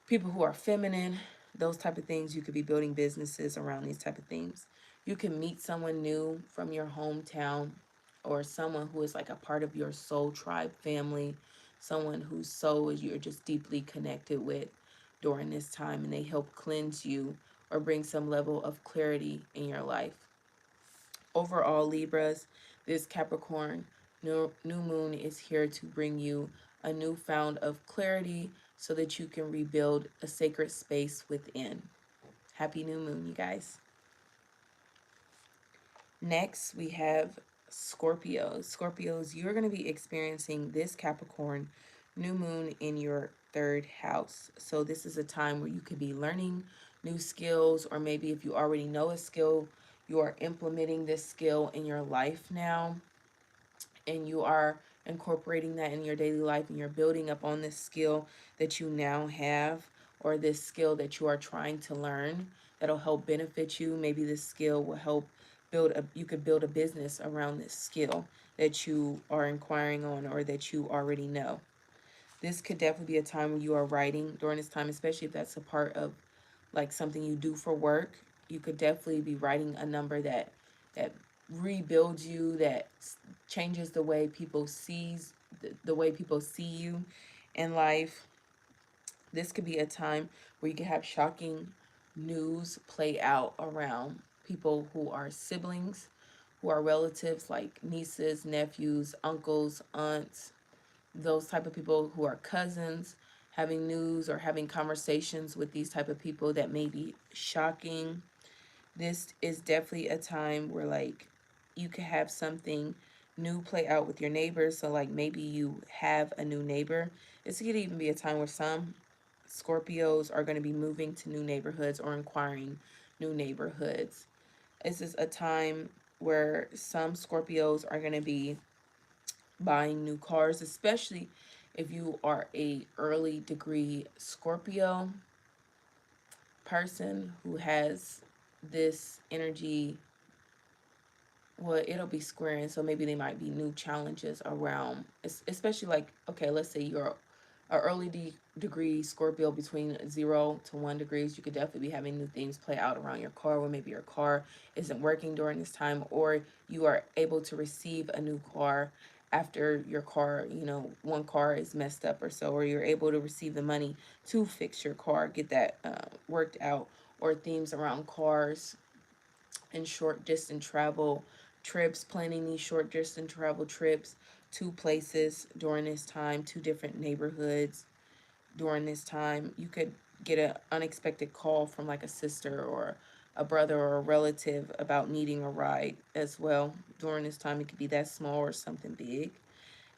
Speaker 1: people who are feminine, those type of things. You could be building businesses around these type of things. You can meet someone new from your hometown, or someone who is like a part of your soul tribe family, someone whose soul is you're just deeply connected with during this time, and they help cleanse you or bring some level of clarity in your life. Overall, Libras, this Capricorn new moon is here to bring you a new found of clarity so that you can rebuild a sacred space within. Happy new moon, you guys. Next, we have Scorpios. Scorpios, you're going to be experiencing this Capricorn new moon in your third house. So this is a time where you could be learning new skills, or maybe if you already know a skill, you are implementing this skill in your life now, and you are incorporating that in your daily life, and you're building up on this skill that you now have, or this skill that you are trying to learn that'll help benefit you. Maybe this skill will help you could build a business around this skill that you are inquiring on or that you already know. This could definitely be a time when you are writing during this time, especially if that's a part of like something you do for work. You could definitely be writing a number that rebuilds you, that changes the way people the way people see you in life. This could be a time where you can have shocking news play out around people who are siblings, who are relatives like nieces, nephews, uncles, aunts, those type of people who are cousins, having news or having conversations with these type of people that may be shocking. This is definitely a time where like you could have something new play out with your neighbors. So like maybe you have a new neighbor. This could even be a time where some Scorpios are going to be moving to new neighborhoods or inquiring new neighborhoods. This is a time where some Scorpios are going to be buying new cars, especially if you are a early degree Scorpio person who has this energy. Well, it'll be squaring, so maybe they might be new challenges around, especially like, okay, let's say you're a degree Scorpio between 0 to 1 degrees. You could definitely be having new things play out around your car, where maybe your car isn't working during this time, or you are able to receive a new car after your car, one car is messed up or so, or you're able to receive the money to fix your car, get that worked out, or themes around cars and short distance travel trips, planning these short distance travel trips to places during this time, to different neighborhoods during this time. You could get an unexpected call from like a sister or a brother or a relative about needing a ride as well. During this time, it could be that small or something big.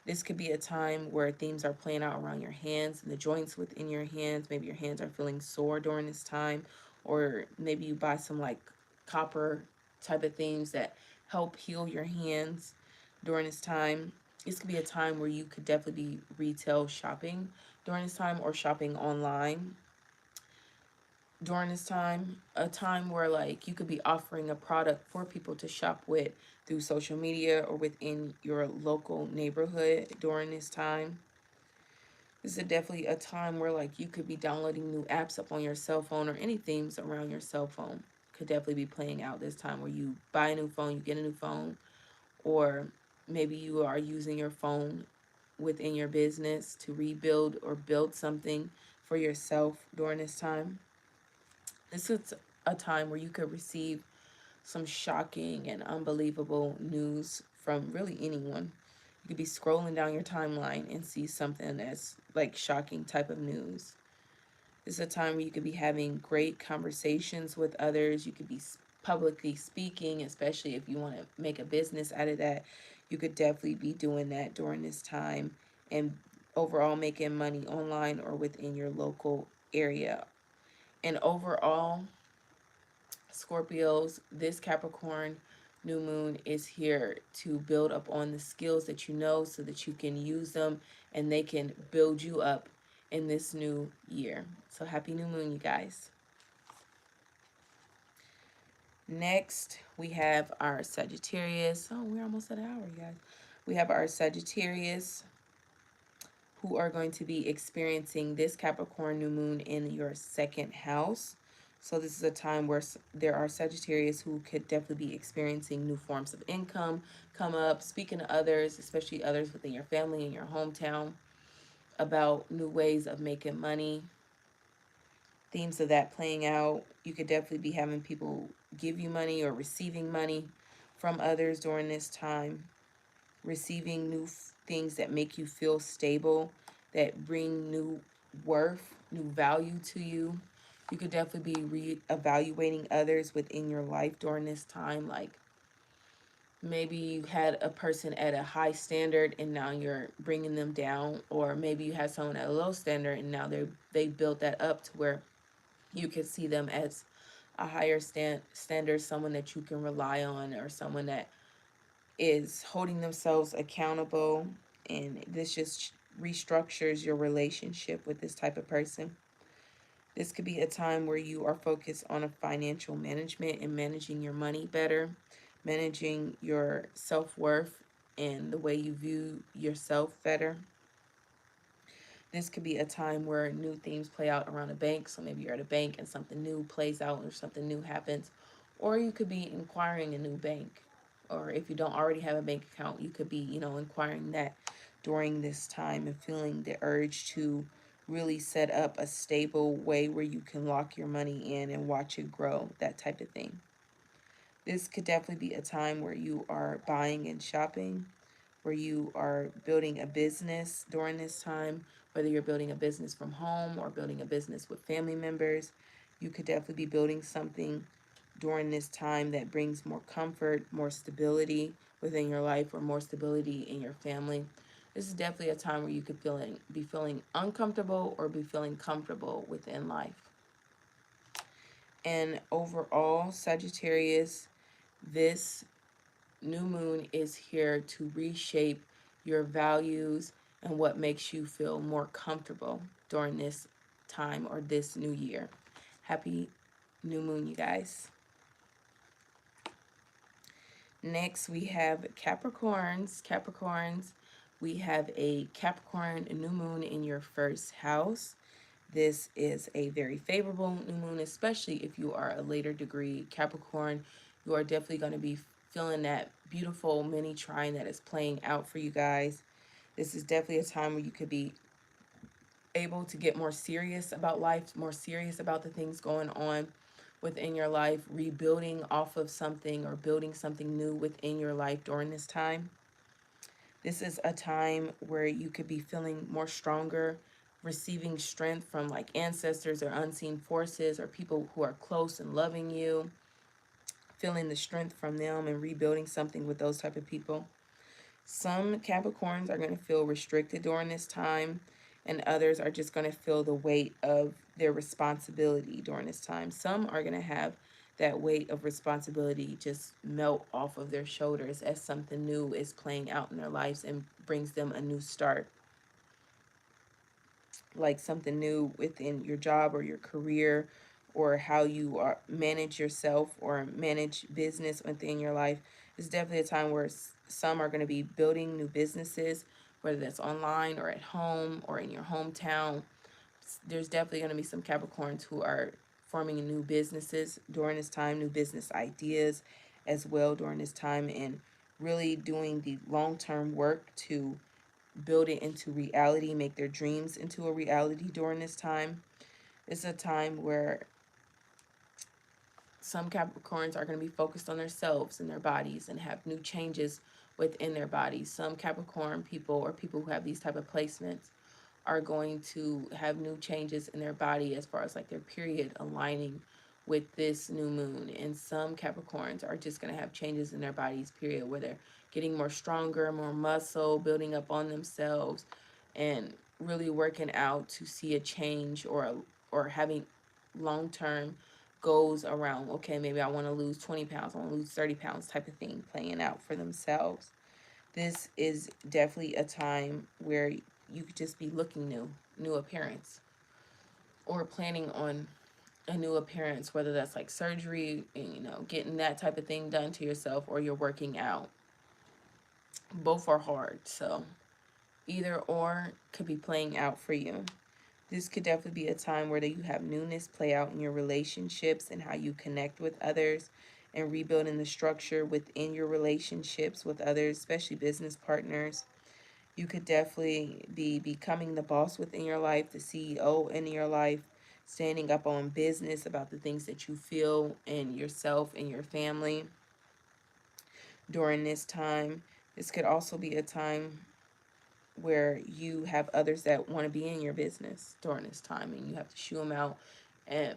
Speaker 1: This could be a time where themes are playing out around your hands and the joints within your hands. Maybe your hands are feeling sore during this time, or maybe you buy some like copper type of things that help heal your hands during this time. This could be a time where you could definitely be retail shopping during this time, or shopping online during this time. A time where like you could be offering a product for people to shop with through social media or within your local neighborhood during this time. This is definitely a time where like you could be downloading new apps up on your cell phone, or any themes around your cell phone could definitely be playing out this time, where you buy a new phone, you get a new phone, or maybe you are using your phone within your business to rebuild or build something for yourself during this time. This is a time where you could receive some shocking and unbelievable news from really anyone. You could be scrolling down your timeline and see something that's like shocking type of news. This is a time where you could be having great conversations with others. You could be publicly speaking, especially if you want to make a business out of that. You could definitely be doing that during this time, and overall making money online or within your local area. And overall, Scorpios, this Capricorn new moon is here to build up on the skills that you know so that you can use them and they can build you up in this new year. So happy new moon, you guys. Next, we have our Sagittarius. Oh, we're almost at an hour, you guys. We have our Sagittarius who are going to be experiencing this Capricorn new moon in your second house. So this is a time where there are Sagittarius who could definitely be experiencing new forms of income come up, speaking to others, especially others within your family and your hometown, about new ways of making money, themes of that playing out. You could definitely be having people give you money or receiving money from others during this time, receiving new things that make you feel stable, that bring new worth, new value to you. You could definitely be re-evaluating others within your life during this time. Like maybe you had a person at a high standard and now you're bringing them down, or maybe you had someone at a low standard and now they built that up to where you can see them as a higher standard, someone that you can rely on, or someone that is holding themselves accountable. And this just restructures your relationship with this type of person. This could be a time where you are focused on a financial management and managing your money better, managing your self-worth and the way you view yourself better. This could be a time where new themes play out around a bank. So maybe you're at a bank and something new plays out or something new happens. Or you could be inquiring a new bank. Or if you don't already have a bank account, you could be, inquiring that during this time and feeling the urge to really set up a stable way where you can lock your money in and watch it grow, that type of thing. This could definitely be a time where you are buying and shopping, where you are building a business during this time, whether you're building a business from home or building a business with family members. You could definitely be building something during this time that brings more comfort, more stability within your life, or more stability in your family. This is definitely a time where you could be feeling uncomfortable or be feeling comfortable within life. And overall, Sagittarius, this new moon is here to reshape your values and what makes you feel more comfortable during this time or this new year. Happy new moon, you guys. Next, we have Capricorns. Capricorns, we have a Capricorn new moon in your first house. This is a very favorable new moon, especially if you are a later degree Capricorn. You are definitely going to be feeling that beautiful mini trine that is playing out for you guys. This is definitely a time where you could be able to get more serious about life, more serious about the things going on within your life, rebuilding off of something or building something new within your life during this time. This is a time where you could be feeling more stronger, receiving strength from like ancestors or unseen forces or people who are close and loving you, feeling the strength from them and rebuilding something with those type of people. Some Capricorns are going to feel restricted during this time, and others are just going to feel the weight of their responsibility during this time. Some are going to have that weight of responsibility just melt off of their shoulders as something new is playing out in their lives and brings them a new start. Like something new within your job or your career, or how you are manage yourself or manage business within your life. It's definitely a time where some are going to be building new businesses, whether that's online or at home or in your hometown. There's definitely going to be some Capricorns who are forming new businesses during this time, new business ideas as well during this time, and really doing the long-term work to build it into reality, make their dreams into a reality during this time. It's a time where some Capricorns are going to be focused on themselves and their bodies and have new changes within their bodies. Some Capricorn people or people who have these type of placements are going to have new changes in their body as far as like their period aligning with this new moon. And some Capricorns are just going to have changes in their bodies, period, where they're getting more stronger, more muscle, building up on themselves, and really working out to see a change, or having long-term goals around, okay, maybe I want to lose 20 pounds, I want to lose 30 pounds type of thing playing out for themselves. This is definitely a time where you could just be looking new appearance, or planning on a new appearance, whether that's like surgery, you know, getting that type of thing done to yourself, or you're working out. Both are hard, so either or could be playing out for you. This could definitely be a time where you have newness play out in your relationships and how you connect with others, and rebuilding the structure within your relationships with others, especially business partners. You could definitely be becoming the boss within your life, the CEO in your life, standing up on business about the things that you feel in yourself and your family during this time. This could also be a time where you have others that want to be in your business during this time, and you have to shoo them out and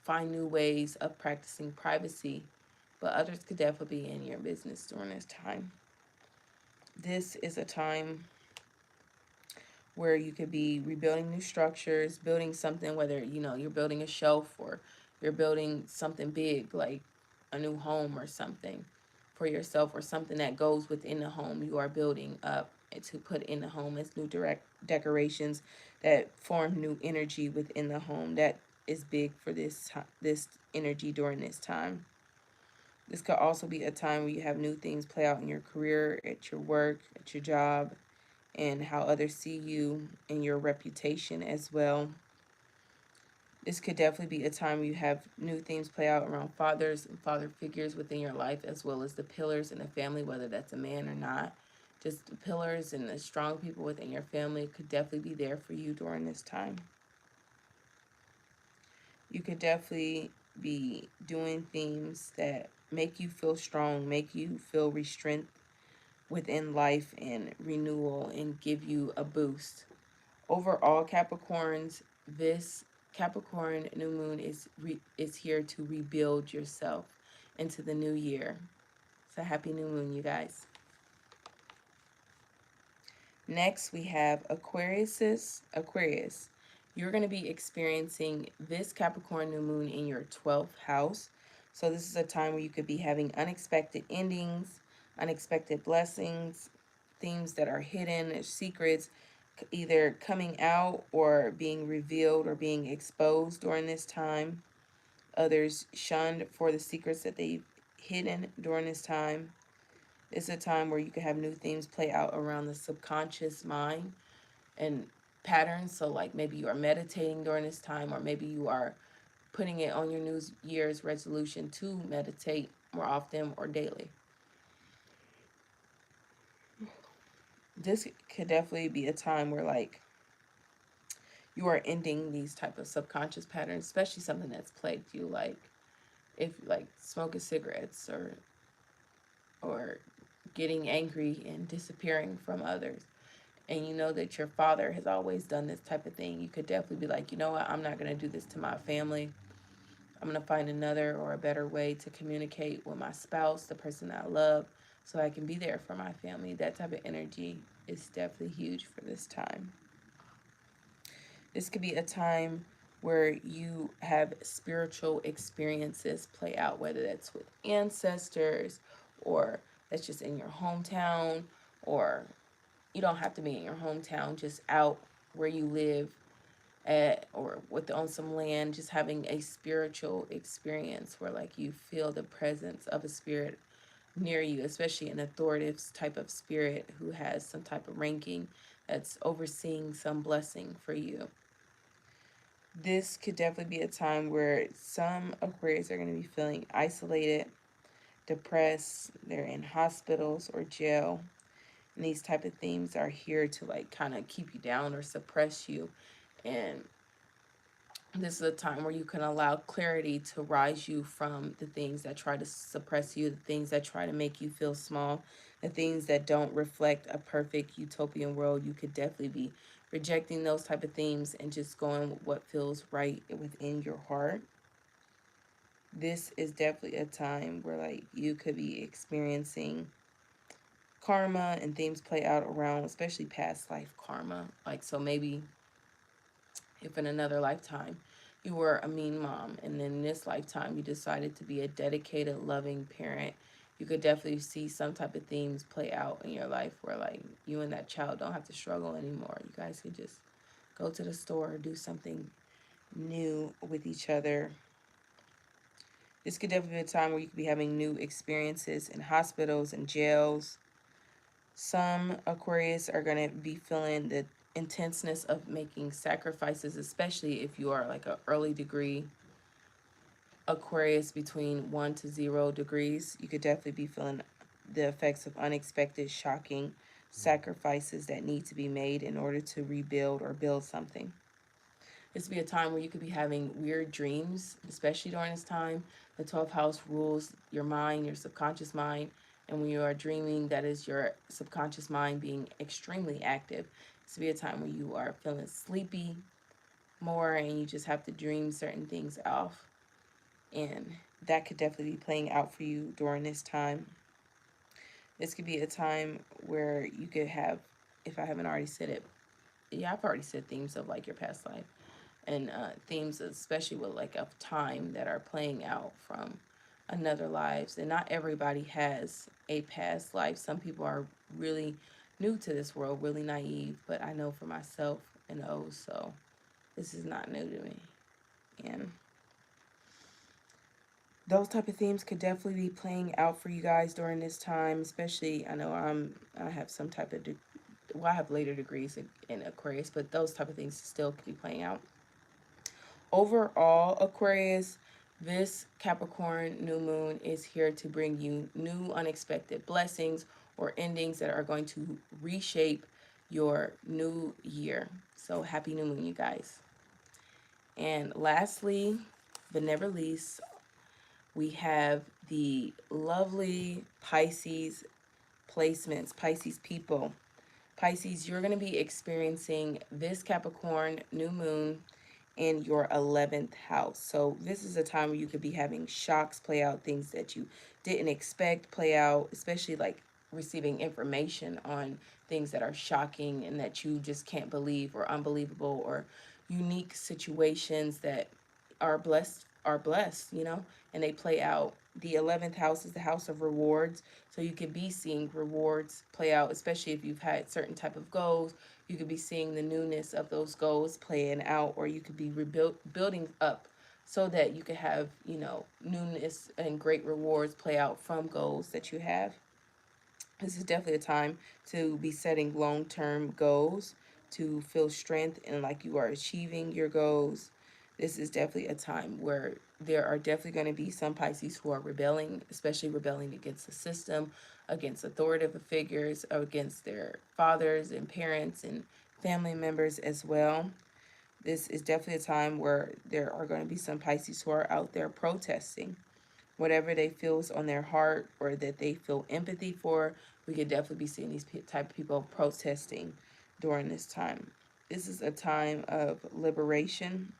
Speaker 1: find new ways of practicing privacy. But others could definitely be in your business during this time. This is a time where you could be rebuilding new structures, building something, whether you know you're building a shelf or you're building something big like a new home or something for yourself, or something that goes within the home you are building up to put in the home as new direct decorations that form new energy within the home. That is big for this energy during this time. This could also be a time where you have new things play out in your career, at your work, at your job, and how others see you and your reputation as well. This could definitely be a time where you have new things play out around fathers and father figures within your life, as well as the pillars in the family, whether that's a man or not. Just the pillars and the strong people within your family could definitely be there for you during this time. You could definitely be doing things that make you feel strong, make you feel restraint within life and renewal, and give you a boost. Overall, Capricorns, this Capricorn new moon is here to rebuild yourself into the new year. So happy new moon, you guys. Next, we have Aquarius. You're going to be experiencing this Capricorn new moon in your 12th house. So this is a time where you could be having unexpected endings, unexpected blessings, themes that are hidden, secrets either coming out or being revealed or being exposed during this time. Others shunned for the secrets that they've hidden during this time. It's a time where you can have new themes play out around the subconscious mind and patterns. So, like maybe you are meditating during this time, or maybe you are putting it on your New Year's resolution to meditate more often or daily. This could definitely be a time where, like, you are ending these type of subconscious patterns, especially something that's plagued you, like if like smoking cigarettes or getting angry and disappearing from others, and you know that your father has always done this type of thing. You could definitely be like, you know what, I'm not going to do this to my family. I'm going to find another or a better way to communicate with my spouse, the person I love, so I can be there for my family. That type of energy is definitely huge for this time. This could be a time where you have spiritual experiences play out, whether that's with ancestors, or that's just in your hometown, or you don't have to be in your hometown, just out where you live at, or on some land, just having a spiritual experience where like you feel the presence of a spirit near you, especially an authoritative type of spirit who has some type of ranking that's overseeing some blessing for you. This could definitely be a time where some Aquarius are going to be feeling isolated, depressed, they're in hospitals or jail. And these type of themes are here to like kind of keep you down or suppress you. And this is a time where you can allow clarity to rise you from the things that try to suppress you, the things that try to make you feel small, the things that don't reflect a perfect utopian world. You could definitely be rejecting those type of themes and just going with what feels right within your heart. This is definitely a time where like you could be experiencing karma and things play out around, especially past life karma. Like, so maybe if in another lifetime you were a mean mom, and then in this lifetime you decided to be a dedicated, loving parent, you could definitely see some type of themes play out in your life where like you and that child don't have to struggle anymore. You guys could just go to the store or do something new with each other. This could definitely be a time where you could be having new experiences in hospitals and jails. Some Aquarius are going to be feeling the intenseness of making sacrifices, especially if you are like an early degree Aquarius between 1 to 0 degrees. You could definitely be feeling the effects of unexpected, shocking sacrifices that need to be made in order to rebuild or build something. This would be a time where you could be having weird dreams, especially during this time. The 12th house rules your mind, your subconscious mind. And when you are dreaming, that is your subconscious mind being extremely active. This would be a time where you are feeling sleepy more and you just have to dream certain things off. And that could definitely be playing out for you during this time. This could be a time where you could have, if I haven't already said it, yeah, I've already said themes of like your past life and themes, especially with like of time that are playing out from another lives. And not everybody has a past life. Some people are really new to this world, really naive. But I know for myself and so this is not new to me. And those type of themes could definitely be playing out for you guys during this time. Especially, I know I have some type of I have later degrees in Aquarius, but those type of things still could be playing out. Overall, Aquarius, this Capricorn new moon is here to bring you new unexpected blessings or endings that are going to reshape your new year. So happy new moon, you guys. And lastly, but never least, we have the lovely Pisces placements, Pisces people. Pisces, you're going to be experiencing this Capricorn new moon in your 11th house. So this is a time where you could be having shocks play out, things that you didn't expect play out, especially like receiving information on things that are shocking and that you just can't believe, or unbelievable, or unique situations that are blessed, and they play out. The 11th house is the house of rewards, so you could be seeing rewards play out, especially if you've had certain type of goals. You could be seeing the newness of those goals playing out, or you could be building up so that you could have, newness and great rewards play out from goals that you have. This is definitely a time to be setting long-term goals, to feel strength and like you are achieving your goals. This is definitely a time where there are definitely going to be some Pisces who are rebelling, especially rebelling against the system, against authoritative figures, against their fathers and parents and family members as well. This is definitely a time where there are going to be some Pisces who are out there protesting whatever they feel is on their heart or that they feel empathy for. We could definitely be seeing these type of people protesting during this time. This is a time of liberation,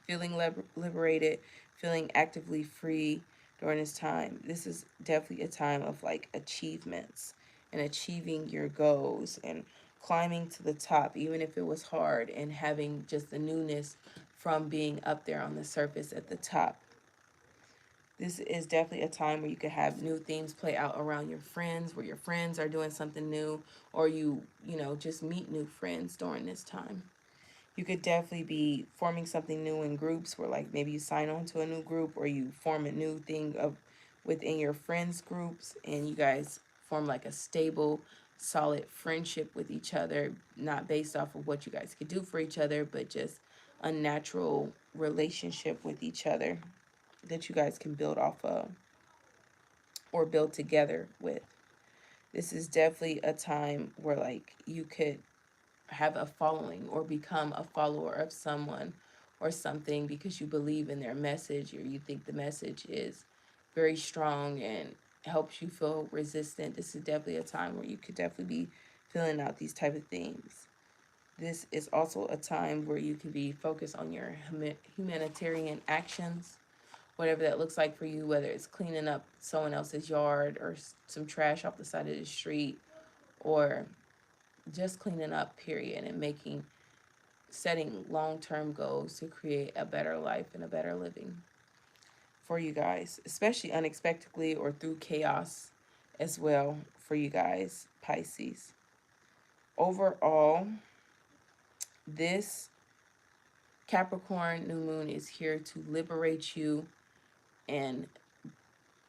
Speaker 1: feeling liberated, feeling actively free during this time. This is definitely a time of like achievements and achieving your goals and climbing to the top, even if it was hard, and having just the newness from being up there on the surface at the top. This is definitely a time where you could have new themes play out around your friends, where your friends are doing something new, or just meet new friends during this time. You could definitely be forming something new in groups where like maybe you sign on to a new group, or you form a new thing of within your friends groups, and you guys form like a stable, solid friendship with each other, not based off of what you guys could do for each other, but just a natural relationship with each other that you guys can build off of or build together with. This is definitely a time where like you could have a following or become a follower of someone or something because you believe in their message, or you think the message is very strong and helps you feel resistant. This is definitely a time where you could definitely be filling out these type of things. This is also a time where you can be focused on your humanitarian actions, whatever that looks like for you, whether it's cleaning up someone else's yard or some trash off the side of the street, or just cleaning up, period, and setting long-term goals to create a better life and a better living for you guys, especially unexpectedly or through chaos as well for you guys, Pisces. Overall, this Capricorn new moon is here to liberate you and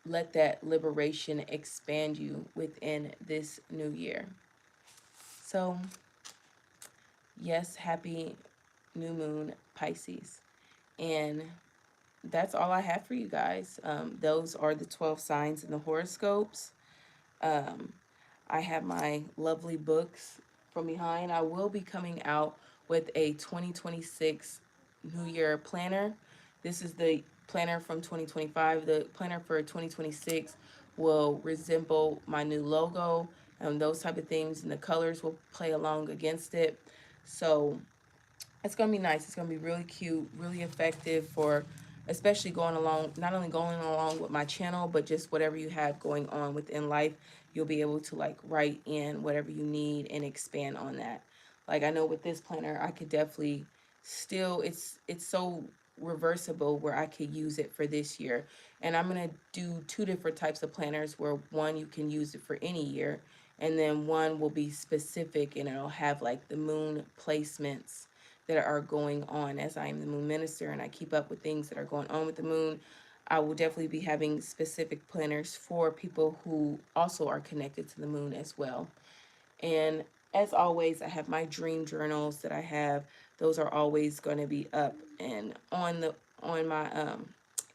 Speaker 1: let that liberation expand you within this new year. So, yes, happy new moon, Pisces. And that's all I have for you guys. Those are the 12 signs in the horoscopes. Um, I have my lovely books from behind. I will be coming out with a 2026 New Year planner. This is the planner from 2025. The planner for 2026 will resemble my new logo and those type of things, and the colors will play along against it. So it's gonna be nice. It's gonna be really cute, really effective for especially going along, not only going along with my channel, but just whatever you have going on within life. You'll be able to like write in whatever you need and expand on that. Like I know with this planner, I could definitely still it's so reversible where I could use it for this year. And I'm gonna do two different types of planners where one you can use it for any year, and then one will be specific and it'll have like the moon placements that are going on. As I am the moon minister and I keep up with things that are going on with the moon, I will definitely be having specific planners for people who also are connected to the moon as well. And as always, I have my dream journals that I have. Those are always going to be up and on my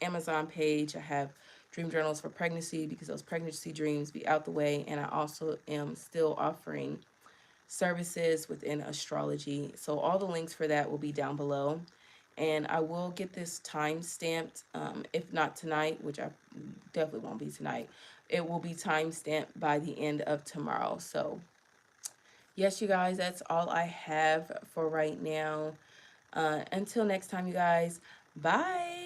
Speaker 1: Amazon page. I have dream journals for pregnancy because those pregnancy dreams be out the way, and I also am still offering services within astrology. So all the links for that will be down below. And I will get this time stamped, if not tonight, which I definitely won't be tonight. It will be time stamped by the end of tomorrow. So yes, you guys, that's all I have for right now. Until next time, you guys, bye.